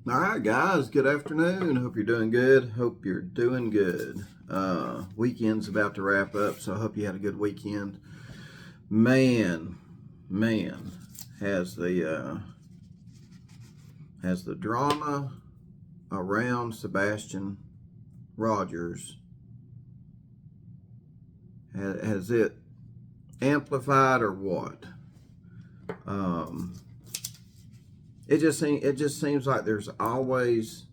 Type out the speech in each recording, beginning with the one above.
All right, guys. Good afternoon. Hope you're doing good. Hope you're doing good. Weekend's about to wrap up, so I hope you had a good weekend. Man, man, has the drama around Sebastian Rogers has it amplified or what? It just seems like there's always,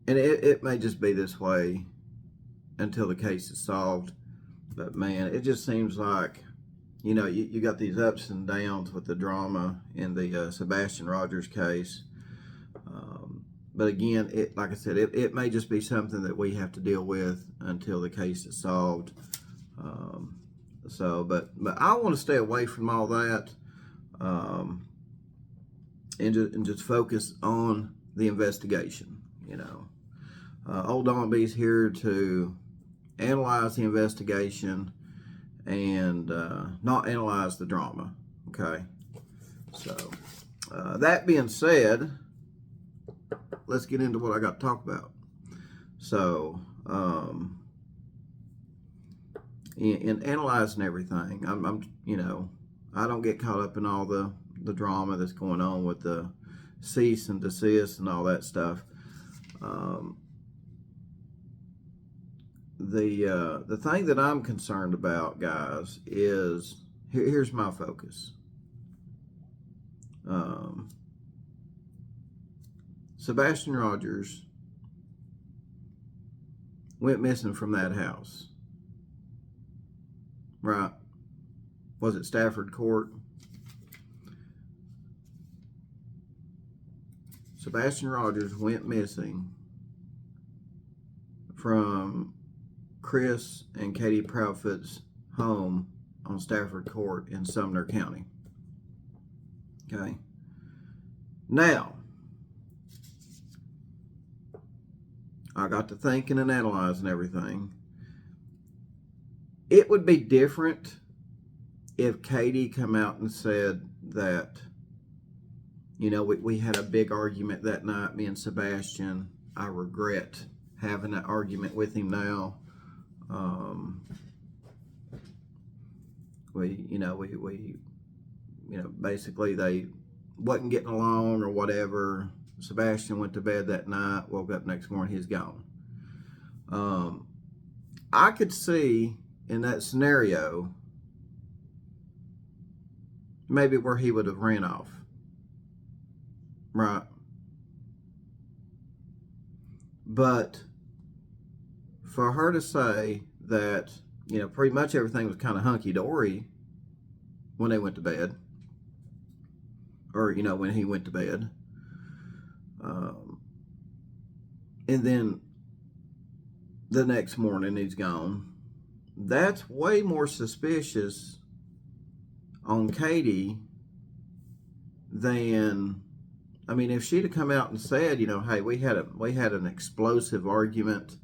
and it may just be this way until the case is solved. But man, it just seems like, you got these ups and downs with the drama in the Sebastian Rogers case. But again, like I said, it may just be something that we have to deal with until the case is solved. But I want to stay away from all that, and just focus on the investigation. Old Donby's here to analyze the investigation and not analyze the drama. Okay, so that being said, let's get into what I got to talk about. So in analyzing everything, I don't get caught up in all the drama that's going on with the cease and desist and all that stuff. The thing that I'm concerned about, guys, is here's my focus. Sebastian Rogers went missing from that house, right? Was it Stafford Court? Sebastian Rogers went missing from Chris and Katie Proudfoot's home on Stafford Court in Sumner County. Okay. Now, I got to thinking and analyzing everything. It would be different if Katie come out and said that, we had a big argument that night, me and Sebastian. I regret having that argument with him now. Basically they wasn't getting along or whatever. Sebastian went to bed that night, woke up next morning, he's gone. I could see in that scenario maybe where he would have ran off, right? But for her to say that, pretty much everything was kind of hunky-dory when they went to bed, or, when he went to bed, and then the next morning he's gone, that's way more suspicious on Katie than, if she'd have come out and said, hey, we had an explosive argument,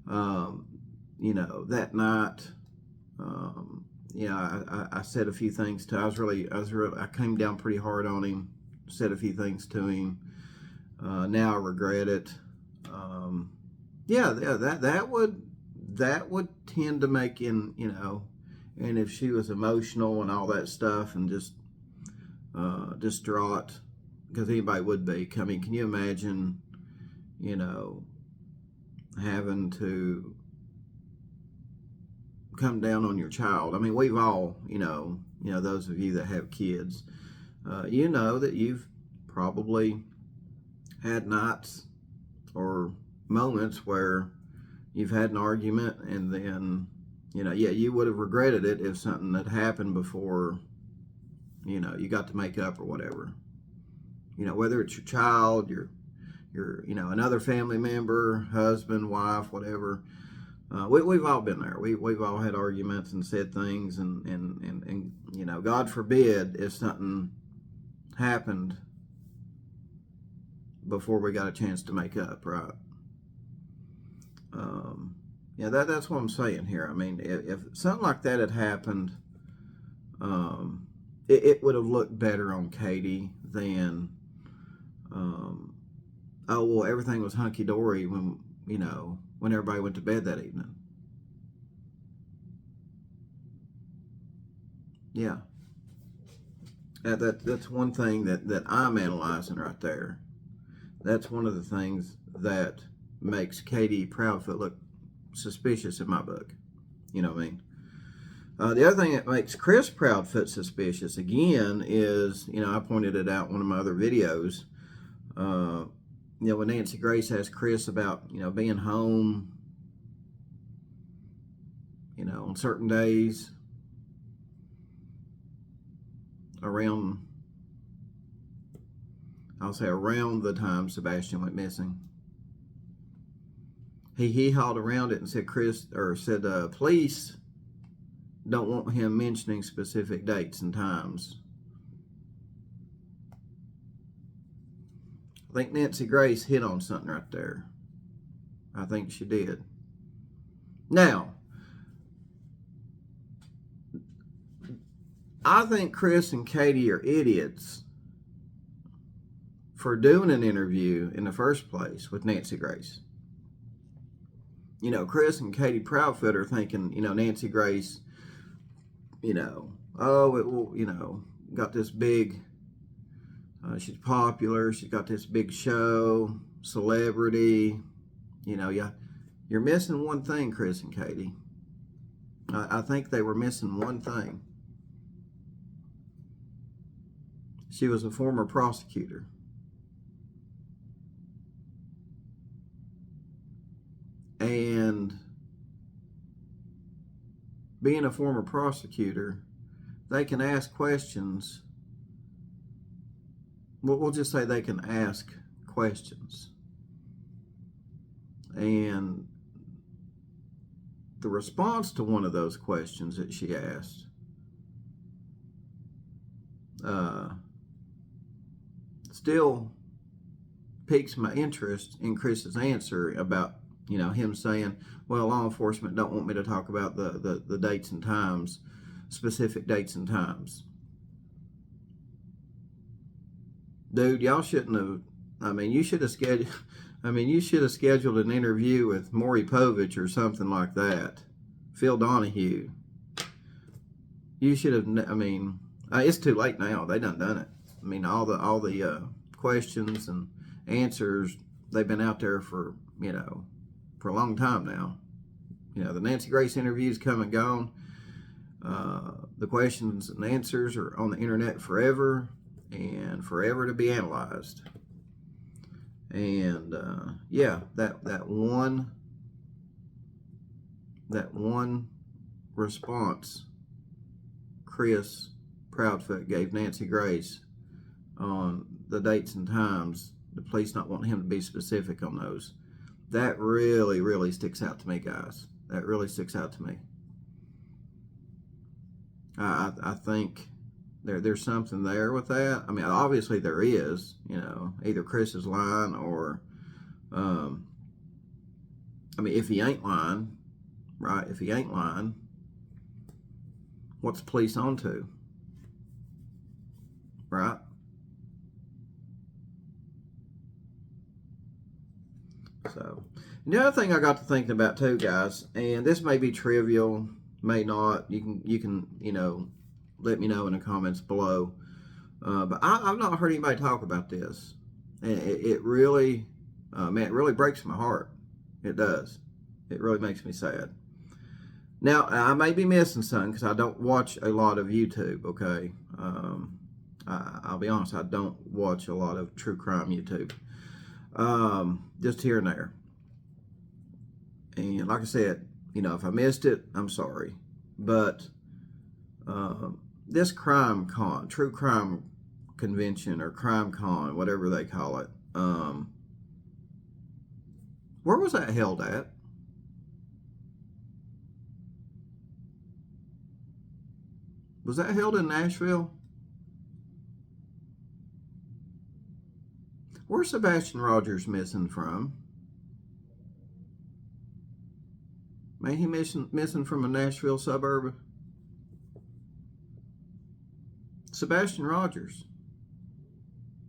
that night. I said a few things to. I came down pretty hard on him. Said a few things to him. Now I regret it. That would tend to make him, and if she was emotional and all that stuff and just distraught, because anybody would be. Can you imagine, having to come down on your child? We've all, those of you that have kids, that you've probably had nights or moments where you've had an argument and then, you would have regretted it if something had happened before, you got to make up or whatever. Whether it's your child, your another family member, husband, wife, whatever. We've all been there. We've all had arguments and said things, and God forbid if something happened before we got a chance to make up, right? That's what I'm saying here. If something like that had happened, it would have looked better on Katie than oh, well, everything was hunky-dory when, when everybody went to bed that evening. Yeah. That's one thing that I'm analyzing right there. That's one of the things that makes Katie Proudfoot look suspicious in my book. You know what I mean? The other thing that makes Chris Proudfoot suspicious, again, is, I pointed it out in one of my other videos. When Nancy Grace asked Chris about, being home, on certain days around, I'll say around the time Sebastian went missing. He hauled around it and said police don't want him mentioning specific dates and times. I think Nancy Grace hit on something right there. I think she did. Now, I think Chris and Katie are idiots for doing an interview in the first place with Nancy Grace. Chris and Katie Proudfoot are thinking, Nancy Grace, got this big, she's popular, she's got this big show, celebrity, you're missing one thing, Chris and Katie. I think they were missing one thing. She was a former prosecutor. And being a former prosecutor, they can ask questions. We'll just say they can ask questions. And the response to one of those questions that she asked still piques my interest in Chris's answer about him saying, well, law enforcement don't want me to talk about the dates and times, specific dates and times. Dude, y'all shouldn't have, you should have scheduled an interview with Maury Povich or something like that. Phil Donahue. You should have, it's too late now. They done it. All the questions and answers, they've been out there for a long time now. The Nancy Grace interviews come and gone. The questions and answers are on the internet forever and forever to be analyzed. And that one response Chris Proudfoot gave Nancy Grace on the dates and times, the police not wanting him to be specific on those, that really, really sticks out to me, guys. That really sticks out to me. I think there's something there with that. Obviously there is. Either Chris is lying or, if he ain't lying, right? If he ain't lying, what's the police on to? Right? So, the other thing I got to thinking about too, guys, and this may be trivial, may not. You can let me know in the comments below. But I've not heard anybody talk about this, and it really, it really breaks my heart. It does. It really makes me sad. Now, I may be missing something because I don't watch a lot of YouTube. Okay, I'll be honest, I don't watch a lot of true crime YouTube. Just here and there. And like I said, if I missed it, I'm sorry. But this true crime convention or crime con, whatever they call it, where was that held at? Was that held in Nashville? Where's Sebastian Rogers missing from? Ain't he missing from a Nashville suburb? Sebastian Rogers.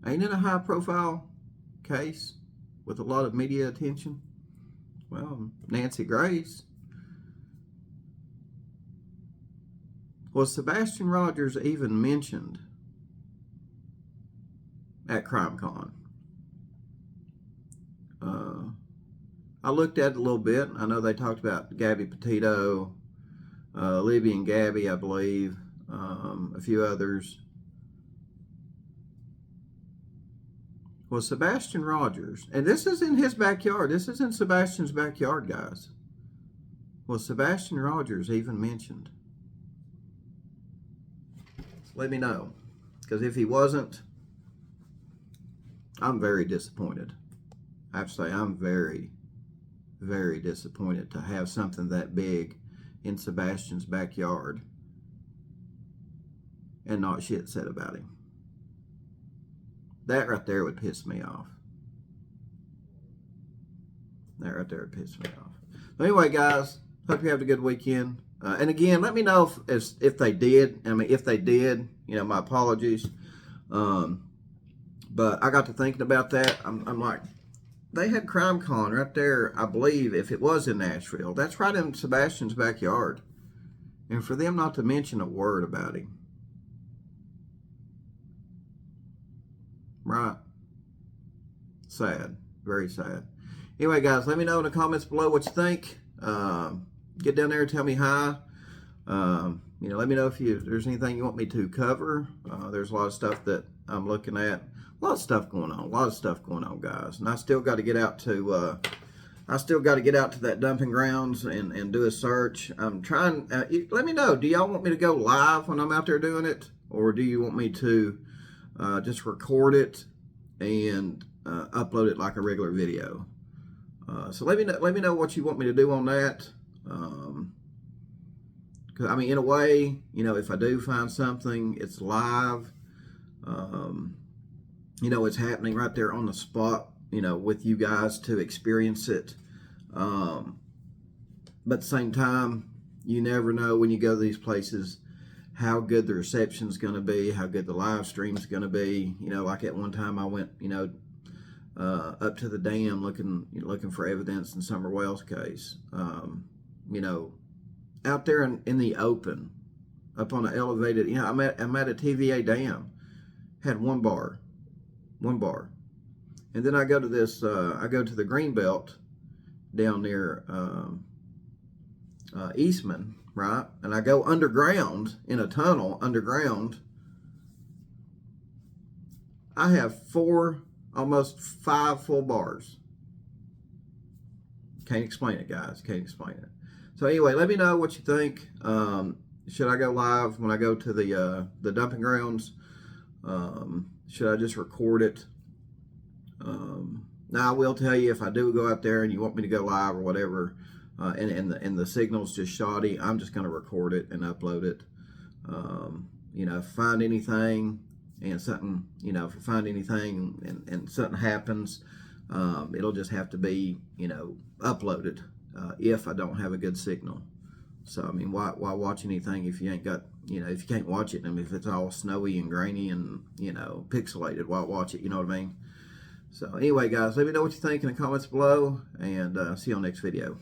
Ain't it a high profile case? with a lot of media attention? Well, Nancy Grace. Was Sebastian Rogers even mentioned at CrimeCon? I looked at it a little bit. I know they talked about Gabby Petito, Libby and Gabby, I believe, a few others. Was Sebastian Rogers, and this is in his backyard. This is in Sebastian's backyard, guys. Was Sebastian Rogers even mentioned? Let me know. Because if he wasn't, I'm very disappointed. I have to say, I'm very, very disappointed to have something that big in Sebastian's backyard and not shit said about him. That right there would piss me off. That right there would piss me off. But anyway, guys, hope you have a good weekend. And again, let me know if they did. I mean, if they did, you know, my apologies. But I got to thinking about that. I'm like, they had CrimeCon right there, I believe, if it was in Nashville. That's right in Sebastian's backyard. And for them not to mention a word about him. Right. Sad. Very sad. Anyway, guys, let me know in the comments below what you think. Get down there and tell me hi. You know, let me know if there's anything you want me to cover. There's a lot of stuff that I'm looking at. A lot of stuff going on. A lot of stuff going on, guys. And I still got to get out to that dumping grounds and do a search. I'm trying. Let me know. Do y'all want me to go live when I'm out there doing it, or do you want me to just record it and upload it like a regular video? So let me know what you want me to do on that. 'Cause, I mean, in a way, you know, if I do find something, it's live. You know, it's happening right there on the spot, you know, with you guys to experience it. But at the same time, you never know when you go to these places how good the reception's going to be, how good the live stream's going to be. You know, like at one time I went, you know, up to the dam looking for evidence in Summer Wells' case. You know, out there in the open, up on an elevated, you know, I'm at a TVA dam, had one bar, and then I go to this, I go to the Greenbelt down near Eastman, right, and I go underground in a tunnel underground. I have almost 5 full bars. Can't explain it, guys. Can't explain it. So anyway, let me know what you think. Should I go live when I go to the dumping grounds? Should I just record it? Now I will tell you, if I do go out there and you want me to go live or whatever, and the signal's just shoddy, I'm just going to record it and upload it. You know, if I find anything and something, you know, if I find anything and something happens, it'll just have to be, you know, uploaded if I don't have a good signal. So, I mean, why watch anything if you ain't got, you know, if you can't watch it? I mean, if it's all snowy and grainy and, you know, pixelated, why watch it? You know what I mean? So, anyway, guys, let me know what you think in the comments below, and see you on the next video.